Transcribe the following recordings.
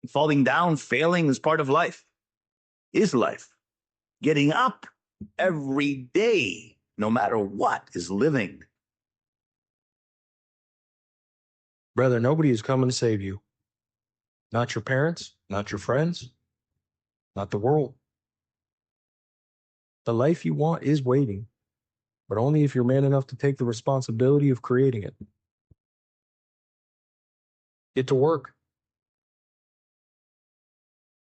Falling down, failing is part of life, is life. Getting up every day, no matter what, is living. Brother, nobody is coming to save you. Not your parents, not your friends, not the world. The life you want is waiting, but only if you're man enough to take the responsibility of creating it. Get to work.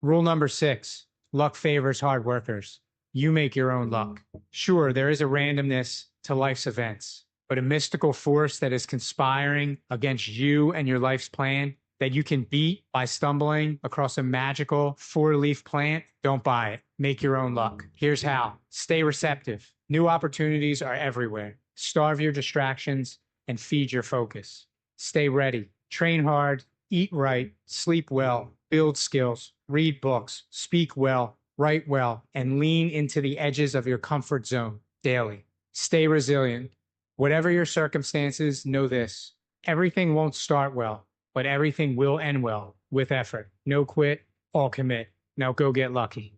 Rule number 6, luck favors hard workers. You make your own luck. Sure, there is a randomness to life's events, but a mystical force that is conspiring against you and your life's plan that you can beat by stumbling across a magical 4-leaf plant, don't buy it. Make your own luck. Here's how. Stay receptive. New opportunities are everywhere. Starve your distractions and feed your focus. Stay ready. Train hard, eat right, sleep well, build skills, read books, speak well, write well, and lean into the edges of your comfort zone daily. Stay resilient. Whatever your circumstances, know this. Everything won't start well, but everything will end well with effort. No quit, all commit. Now go get lucky.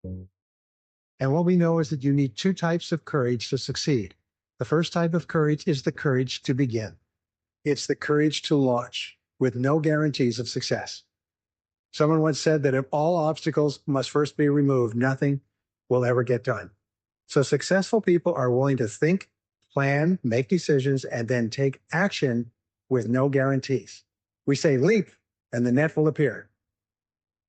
And what we know is that you need 2 types of courage to succeed. The first type of courage is the courage to begin. It's the courage to launch with no guarantees of success. Someone once said that if all obstacles must first be removed, nothing will ever get done. So successful people are willing to think, plan, make decisions, and then take action with no guarantees. We say leap and the net will appear.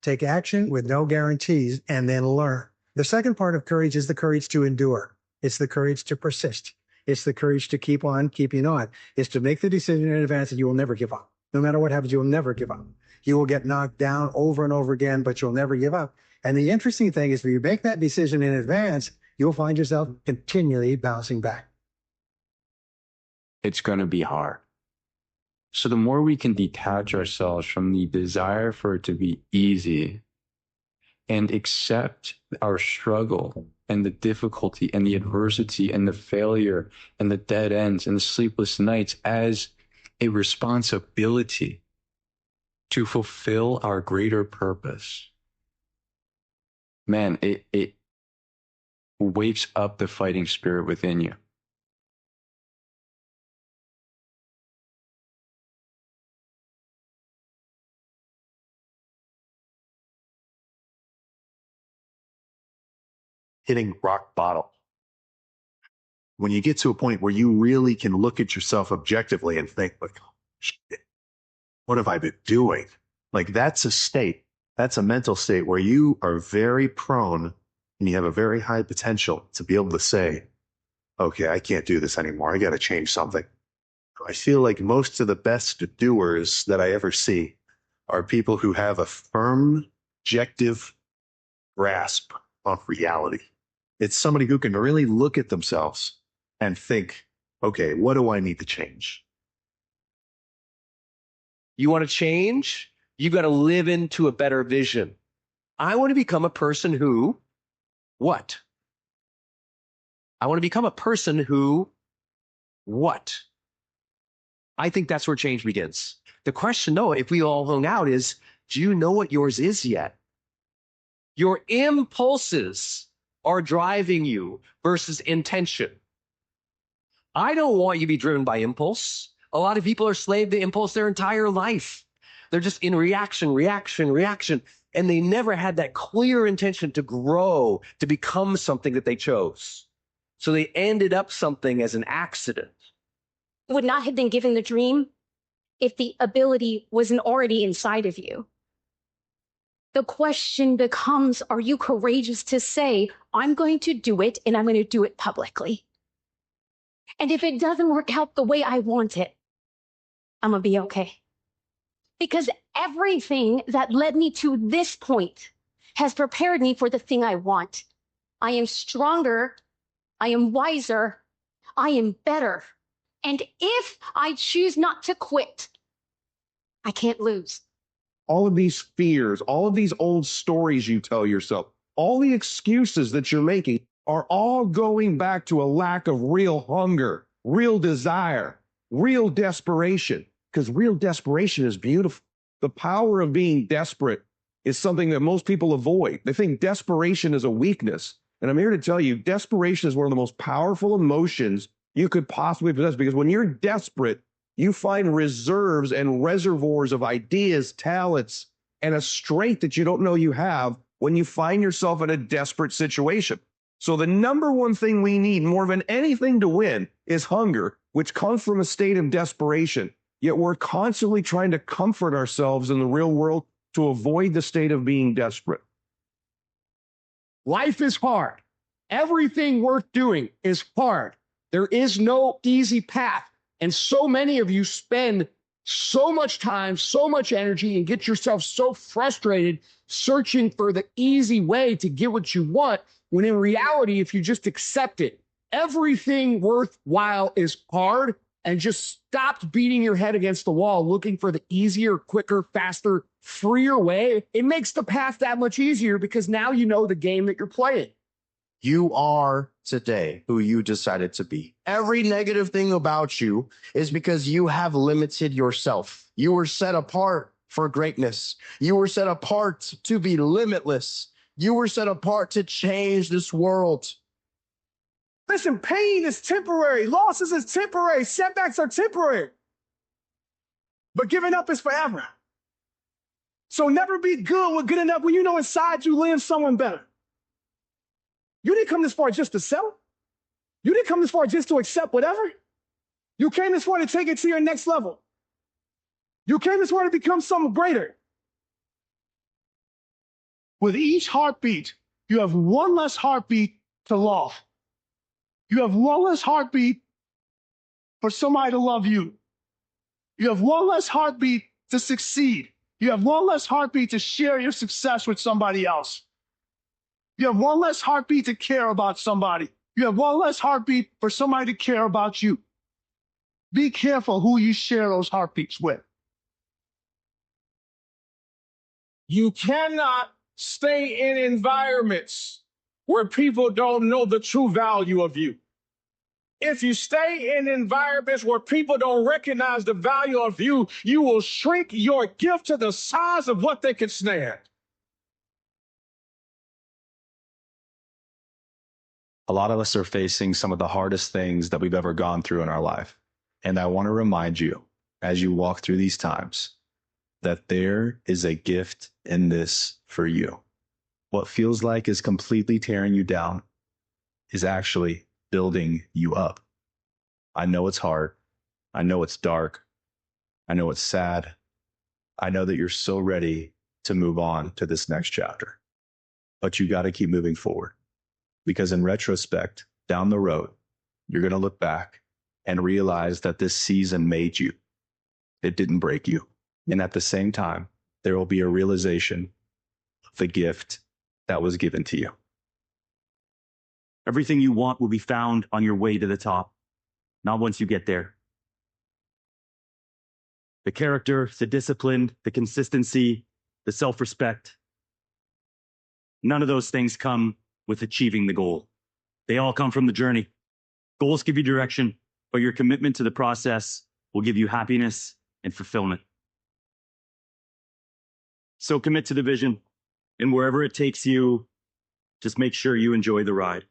Take action with no guarantees and then learn. The second part of courage is the courage to endure. It's the courage to persist. It's the courage to keep on keeping on. It's to make the decision in advance that you will never give up. No matter what happens, you will never give up. You will get knocked down over and over again, but you'll never give up. And the interesting thing is, when you make that decision in advance, you'll find yourself continually bouncing back. It's going to be hard. So the more we can detach ourselves from the desire for it to be easy and accept our struggle and the difficulty and the adversity and the failure and the dead ends and the sleepless nights as a responsibility to fulfill our greater purpose, man, it wakes up the fighting spirit within you. Hitting rock bottom. When you get to a point where you really can look at yourself objectively and think, like, oh, shit, what have I been doing? Like, that's a state, that's a mental state where you are very prone and you have a very high potential to be able to say, okay, I can't do this anymore. I got to change something. I feel like most of the best doers that I ever see are people who have a firm, objective grasp of reality. It's somebody who can really look at themselves and think, okay, what do I need to change? You want to change? You got to live into a better vision. I want to become a person who, what? I want to become a person who, what? I think that's where change begins. The question, though, if we all hung out is, do you know what yours is yet? Your impulses are driving you versus intention. I don't want you to be driven by impulse. A lot of people are slave to impulse their entire life. They're just in reaction, and they never had that clear intention to grow, to become something that they chose. So they ended up something as an accident. Would not have been given the dream if the ability wasn't already inside of you. The question becomes, are you courageous to say, I'm going to do it and I'm going to do it publicly? And if it doesn't work out the way I want it, I'm going to be okay. Because everything that led me to this point has prepared me for the thing I want. I am stronger. I am wiser. I am better. And if I choose not to quit, I can't lose. All of these fears, all of these old stories you tell yourself, all the excuses that you're making are all going back to a lack of real hunger, real desire, real desperation, because real desperation is beautiful. The power of being desperate is something that most people avoid. They think desperation is a weakness. And I'm here to tell you, desperation is one of the most powerful emotions you could possibly possess, because when you're desperate, you find reserves and reservoirs of ideas, talents, and a strength that you don't know you have when you find yourself in a desperate situation. So the number one thing we need more than anything to win is hunger, which comes from a state of desperation. Yet we're constantly trying to comfort ourselves in the real world to avoid the state of being desperate. Life is hard. Everything worth doing is hard. There is no easy path. And so many of you spend so much time, so much energy, and get yourself so frustrated searching for the easy way to get what you want, when in reality, if you just accept it, everything worthwhile is hard, and just stopped beating your head against the wall looking for the easier, quicker, faster, freer way, it makes the path that much easier, because now you know the game that you're playing. You are today who you decided to be. Every negative thing about you is because you have limited yourself. You were set apart for greatness. You were set apart to be limitless. You were set apart to change this world. Listen, pain is temporary. Losses is temporary. Setbacks are temporary. But giving up is forever. So never be good with good enough when you know inside you lives someone better. You didn't come this far just to settle. You didn't come this far just to accept whatever. You came this far to take it to your next level. You came this far to become something greater. With each heartbeat, you have one less heartbeat to love. You have one less heartbeat for somebody to love you. You have one less heartbeat to succeed. You have one less heartbeat to share your success with somebody else. You have one less heartbeat to care about somebody. You have one less heartbeat for somebody to care about you. Be careful who you share those heartbeats with. You cannot stay in environments where people don't know the true value of you. If you stay in environments where people don't recognize the value of you, you will shrink your gift to the size of what they can stand. A lot of us are facing some of the hardest things that we've ever gone through in our life. And I want to remind you, as you walk through these times, that there is a gift in this for you. What feels like is completely tearing you down is actually building you up. I know it's hard. I know it's dark. I know it's sad. I know that you're so ready to move on to this next chapter. But you got to keep moving forward. Because in retrospect, down the road, you're going to look back and realize that this season made you. It didn't break you. And at the same time, there will be a realization of the gift that was given to you. Everything you want will be found on your way to the top, not once you get there. The character, the discipline, the consistency, the self-respect, none of those things come with achieving the goal. They all come from the journey. Goals give you direction, but your commitment to the process will give you happiness and fulfillment. So commit to the vision, and wherever it takes you, just make sure you enjoy the ride.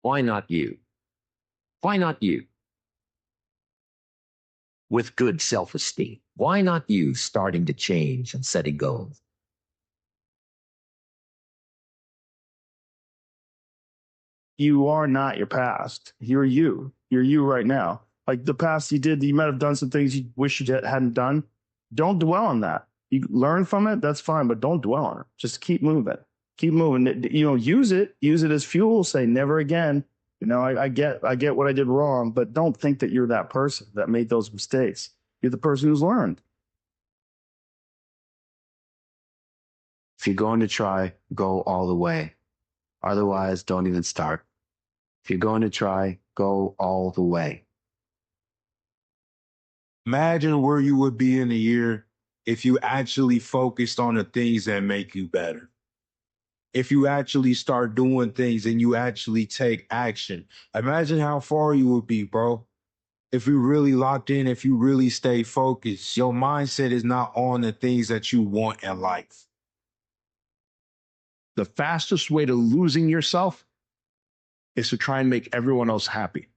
Why not you? Why not you? With good self-esteem. Why not you starting to change and setting goals? You are not your past. You're you. You're you right now. Like the past you did, you might have done some things you wish you hadn't done. Don't dwell on that. You learn from it, that's fine, but don't dwell on it. Just keep moving. Keep moving. Use it as fuel. Say never again. I get what I did wrong, but don't think that you're that person that made those mistakes. You're the person who's learned. If you're going to try, go all the way. Otherwise, don't even start. If you're going to try, go all the way. Imagine where you would be in a year if you actually focused on the things that make you better. if you actually start doing things and you actually take action. Imagine how far you would be, bro. If you really locked in, if you really stay focused, your mindset is not on the things that you want in life. The fastest way to losing yourself is to try and make everyone else happy.